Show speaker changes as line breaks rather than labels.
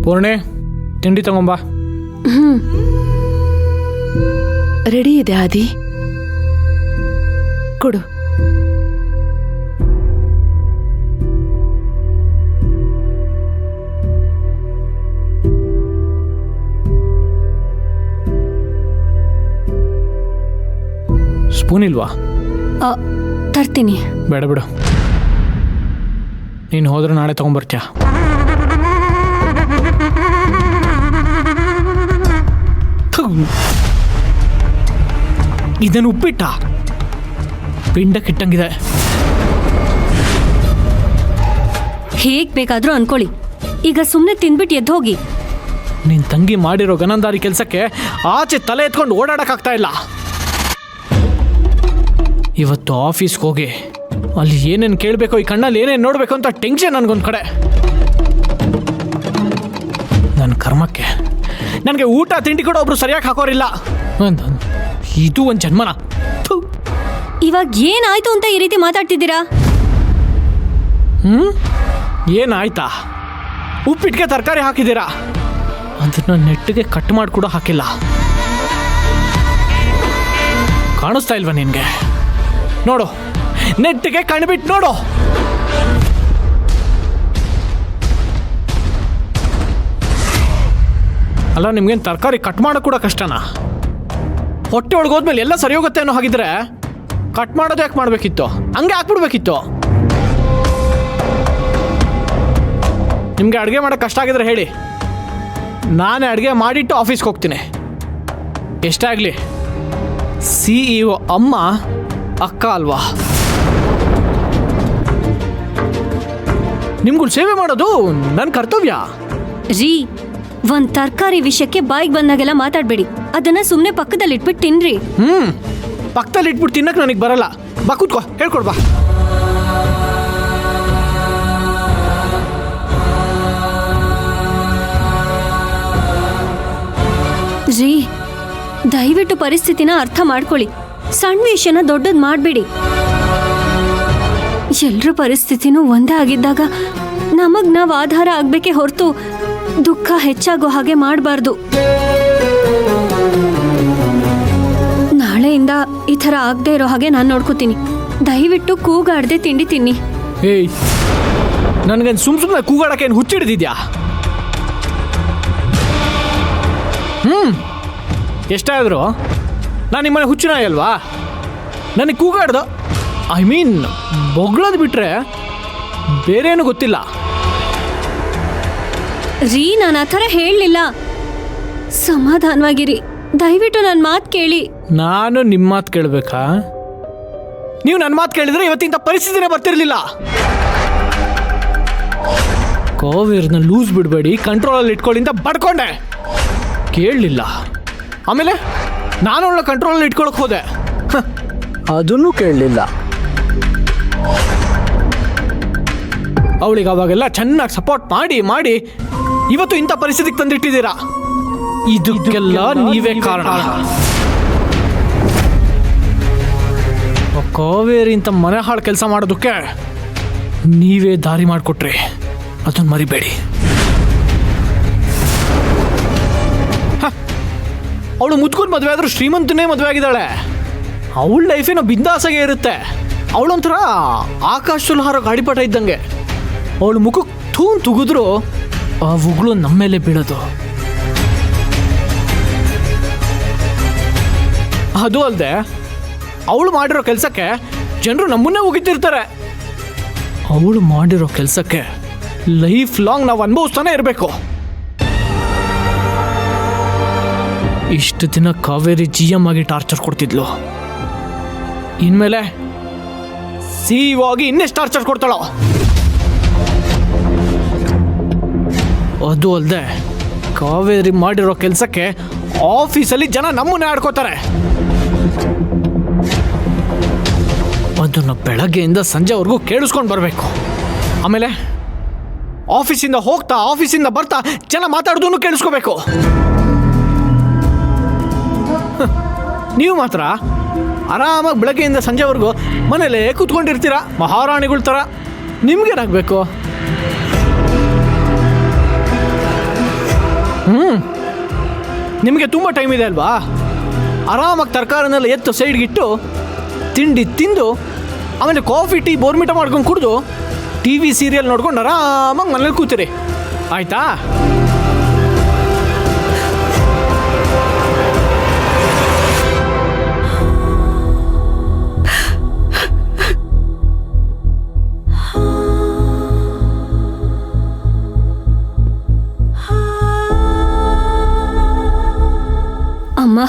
ಪೂರ್ಣೆ ತಿಂಡಿ ತಗೊಂಬಾ.
ರೆಡಿ ಇದೆ ಆದಿ, ಕೊಡು.
ಸ್ಪೂನ್ ಇಲ್ವಾ?
ತರ್ತೀನಿ.
ಬೇಡ ಬಿಡು, ನೀನು ಹೋದ್ರೆ ನಾಳೆ ತಗೊಂಬರ್ತೀಯ. ಇದನ್ನು ಉಪ್ಪಿಟ್ಟ ಪಿಂಡ ಕಿಟ್ಟಂಗಿದೆ.
ಹೇಗ್ ಬೇಕಾದ್ರೂ ಅನ್ಕೊಳ್ಳಿ, ಈಗ ಸುಮ್ಮನೆ ತಿಂದ್ಬಿಟ್ಟು ಎದ್ದು ಹೋಗಿ.
ನಿನ್ ತಂಗಿ ಮಾಡಿರೋ ಗನಂದಾರಿ ಕೆಲಸಕ್ಕೆ ಆಚೆ ತಲೆ ಎತ್ಕೊಂಡು ಓಡಾಡಕ್ಕಾಗ್ತಾ ಇಲ್ಲ. ಇವತ್ತು ಆಫೀಸ್ಗೆ ಹೋಗಿ ಅಲ್ಲಿ ಏನೇನು ಕೇಳಬೇಕು, ಈ ಕಣ್ಣಲ್ಲಿ ಏನೇನು ನೋಡಬೇಕು ಅಂತ ಟೆನ್ಷನ್ ನನಗೊಂದು ಕಡೆ. ನನ್ನ ಕರ್ಮಕ್ಕೆ ನನಗೆ ಊಟ ತಿಂಡಿ ಕೂಡ ಒಬ್ರು ಸರಿಯಾಗಿ ಹಾಕೋರಿಲ್ಲ. ಇದು ಒಂದು ಜನ್ಮನ.
ಇವಾಗ ಏನಾಯ್ತು ಅಂತ ಈ ರೀತಿ ಮಾತಾಡ್ತಿದ್ದೀರಾ?
ಏನಾಯ್ತಾ? ಉಪ್ಪಿಟ್ಟಿಗೆ ತರಕಾರಿ ಹಾಕಿದ್ದೀರಾ, ಅದನ್ನ ನೆಟ್ಟಿಗೆ ಕಟ್ ಮಾಡಿ ಕೂಡ ಹಾಕಿಲ್ಲ. ಕಾಣಿಸ್ತಾ ಇಲ್ವಾ ನಿನ್ಗೆ? ನೋಡು, ನೆಟ್ಟಿಗೆ ಕಣ್ಬಿಟ್ಟು ನೋಡು. ಅಲ್ಲ, ನಿಮ್ಗೇನು ತರಕಾರಿ ಕಟ್ ಮಾಡೋಕೆ ಕೂಡ ಕಷ್ಟನಾ? ಹೊಟ್ಟೆ ಒಳಗೆ ಹೋದ್ಮೇಲೆ ಎಲ್ಲ ಸರಿ ಹೋಗುತ್ತೆ ಅನ್ನೋ ಹಾಗಿದ್ರೆ ಕಟ್ ಮಾಡೋದು ಯಾಕೆ ಮಾಡಬೇಕಿತ್ತು? ಹಂಗೆ ಹಾಕ್ಬಿಡ್ಬೇಕಿತ್ತು. ನಿಮಗೆ ಅಡುಗೆ ಮಾಡೋಕ್ಕೆ ಕಷ್ಟ ಆಗಿದ್ರೆ ಹೇಳಿ, ನಾನೇ ಅಡುಗೆ ಮಾಡಿಟ್ಟು ಆಫೀಸ್ಗೆ ಹೋಗ್ತೀನಿ. ಎಷ್ಟೇ ಆಗಲಿ CEO ಅಮ್ಮ ಅಕ್ಕ ಅಲ್ವಾ? ನಿಮ್ಗಳು ಸೇವೆ ಮಾಡೋದು ನನ್ನ ಕರ್ತವ್ಯ.
ರೀ, ಒಂದ್ ತರಕಾರಿ ವಿಷಯಕ್ಕೆ ಬಾಯಿಗೆ ಬಂದಾಗೆಲ್ಲ ಮಾತಾಡ್ಬೇಡಿ. ಅದನ್ನ ಸುಮ್ಮನೆ ಪಕ್ಕದಲ್ಲಿ ಇಟ್ಬಿಟ್ಟು ತಿನ್ರಿ.
ಪಕ್ಕದಲ್ಲಿ ಇಟ್ಬಿಟ್ಟು ತಿನ್ನಕ್ಕೆ ನನಗೆ ಬರಲ್ಲ. ಬಾ ಕೂತ್ಕೋ, ಹೇಳ್ಕೊಡ್ ಬಾ.
ರೀ, ದಯವಿಟ್ಟು ಪರಿಸ್ಥಿತಿನ ಅರ್ಥ ಮಾಡ್ಕೊಳ್ಳಿ. ಸಣ್ಣ ವಿಷಯನ ದೊಡ್ಡದ್ ಮಾಡಬೇಡಿ. ಎಲ್ರ ಪರಿಸ್ಥಿತಿನೂ ಒಂದೇ ಆಗಿದ್ದಾಗ ನಮಗ್ ನಾವ್ ಆಧಾರ ಆಗ್ಬೇಕೇ ಹೊರತು ದುಃಖ ಹೆಚ್ಚಾಗೋ ಹಾಗೆ ಮಾಡಬಾರ್ದು. ನಾಳೆಯಿಂದ ಈ ಥರ ಆಗದೆ ಇರೋ ಹಾಗೆ ನಾನು ನೋಡ್ಕೋತೀನಿ. ದಯವಿಟ್ಟು ಕೂಗಾಡದೆ ತಿಂಡಿ ತಿನ್ನಿ.
ಏಯ್, ನನಗೇನು ಸುಮ್ಮನೆ ಕೂಗಾಡಕ್ಕೆ ಏನು ಹುಚ್ಚಿಡ್ದಿದ್ಯಾ? ಎಷ್ಟೇ ಆದರೂ ನಾನು ನಿಮ್ಮನೆ ಹುಚ್ಚಿನ ಅಲ್ವಾ? ನನಗೆ ಕೂಗಾಡ್ದು, ಐ ಮೀನ್ ಬೊಗಳೋದು ಬಿಟ್ರೆ ಬೇರೇನು ಗೊತ್ತಿಲ್ಲ.
ರೀ, ನಾನು ಆ ಥರ ಹೇಳಲಿಲ್ಲ. ಸಮಾಧಾನವಾಗಿರಿ. ದಯವಿಟ್ಟು ನನ್ನ ಮಾತು ಕೇಳಿ.
ನಾನು ನಿಮ್ಮ ಮಾತು ಕೇಳಬೇಕಾ? ನೀವು ನನ್ನ ಮಾತು ಕೇಳಿದ್ರೆ ಇವತ್ತಿಂಥ ಪರಿಸ್ಥಿತಿನೇ ಬರ್ತಿರ್ಲಿಲ್ಲ. ಕೋವಿಡ್ನ ಲೂಸ್ ಬಿಡಬೇಡಿ, ಕಂಟ್ರೋಲಲ್ಲಿ ಇಟ್ಕೊಳ್ಳಿ ಅಂತ ಬಡ್ಕೊಂಡೆ. ಕೇಳಲಿಲ್ಲ. ಆಮೇಲೆ ನಾನು ಅವಳ ಕಂಟ್ರೋಲಲ್ಲಿ ಇಟ್ಕೊಳಕ್ಕೆ ಹೋದೆ, ಅದನ್ನು ಕೇಳಲಿಲ್ಲ. ಅವಳಿಗೆ ಅವಾಗೆಲ್ಲ ಚೆನ್ನಾಗಿ ಸಪೋರ್ಟ್ ಮಾಡಿ ಮಾಡಿ ಇವತ್ತು ಇಂಥ ಪರಿಸ್ಥಿತಿಗೆ ತಂದಿಟ್ಟಿದ್ದೀರಾ. ಇದಕ್ಕೆಲ್ಲ ನೀವೇ ಕಾರಣ. ಕಾವೇರಿ ಇಂಥ ಮನೆ ಹಾಳು ಕೆಲಸ ಮಾಡೋದಕ್ಕೆ ನೀವೇ ದಾರಿ ಮಾಡಿಕೊಟ್ರಿ, ಅದನ್ನು ಮರಿಬೇಡಿ. ಅವಳು ಮುದ್ಕೊಂಡು ಮದುವೆ ಆದರೂ ಶ್ರೀಮಂತನೇ ಮದುವೆ ಆಗಿದ್ದಾಳೆ. ಅವಳ ಲೈಫೇನೋ ಬಿಂದಾಸಾಗೆ ಇರುತ್ತೆ. ಅವಳೊಂಥರ ಆಕಾಶದಲ್ಲಿ ಹಾರೋ ಗಾಡಿಪಟ ಇದ್ದಂಗೆ. ಅವಳು ಮುಖಕ್ಕೆ ತುಗಿದ್ರು ಆ ಉಗುಳು ನಮ್ಮ ಮೇಲೆ ಬೀಳೋದು. ಅದು ಅಲ್ಲದೆ ಅವಳು ಮಾಡಿರೋ ಕೆಲಸಕ್ಕೆ ಜನರು ನಮ್ಮನ್ನೇ ಉಗಿತಿರ್ತಾರೆ. ಅವಳು ಮಾಡಿರೋ ಕೆಲಸಕ್ಕೆ ಲೈಫ್ ಲಾಂಗ್ ನಾವು ಅನುಭವಿಸ್ತಾನೆ ಇರಬೇಕು. ಇಷ್ಟು ದಿನ ಕಾವೇರಿ GM ಆಗಿ ಟಾರ್ಚರ್ ಕೊಡ್ತಿದ್ಲು, ಇನ್ಮೇಲೆ CEO ಆಗಿ ಇನ್ನೆಷ್ಟು ಟಾರ್ಚರ್ ಕೊಡ್ತಾಳೋ. ಅದು ಅಲ್ಲದೆ ಕಾವೇರಿ ಮಾಡಿರೋ ಕೆಲಸಕ್ಕೆ ಆಫೀಸಲ್ಲಿ ಜನ ನಮ್ಮನ್ನೇ ಆಡ್ಕೋತಾರೆ. ಅದನ್ನು ಬೆಳಗ್ಗೆಯಿಂದ ಸಂಜೆವರೆಗೂ ಕೇಳಿಸ್ಕೊಂಡು ಬರಬೇಕು. ಆಮೇಲೆ ಆಫೀಸಿಂದ ಹೋಗ್ತಾ ಆಫೀಸಿಂದ ಬರ್ತಾ ಜನ ಮಾತಾಡೋದನ್ನು ಕೇಳಿಸ್ಕೋಬೇಕು. ನೀವು ಮಾತ್ರ ಆರಾಮಾಗಿ ಬೆಳಗ್ಗೆಯಿಂದ ಸಂಜೆವರೆಗೂ ಮನೇಲೇ ಕೂತ್ಕೊಂಡಿರ್ತೀರ ಮಹಾರಾಣಿಗಳ ಥರ. ನಿಮ್ಗೇನಾಗಬೇಕು? ನಿಮಗೆ ತುಂಬ ಟೈಮ್ ಇದೆ ಅಲ್ವಾ? ಆರಾಮಾಗಿ ತರಕಾರಿನೆಲ್ಲ ಎತ್ತು ಸೈಡ್ಗಿಟ್ಟು ತಿಂಡಿ ತಿಂದು ಆಮೇಲೆ ಕಾಫಿ ಟೀ ಬೋರ್ಮಿಟ ಮಾಡ್ಕೊಂಡು ಕುಡಿದು ಟಿ ವಿ ಸೀರಿಯಲ್ ನೋಡ್ಕೊಂಡು ಆರಾಮಾಗಿ ಮನೇಲಿ ಕೂತೀರಿ, ಆಯಿತಾ?
ಅಮ್ಮ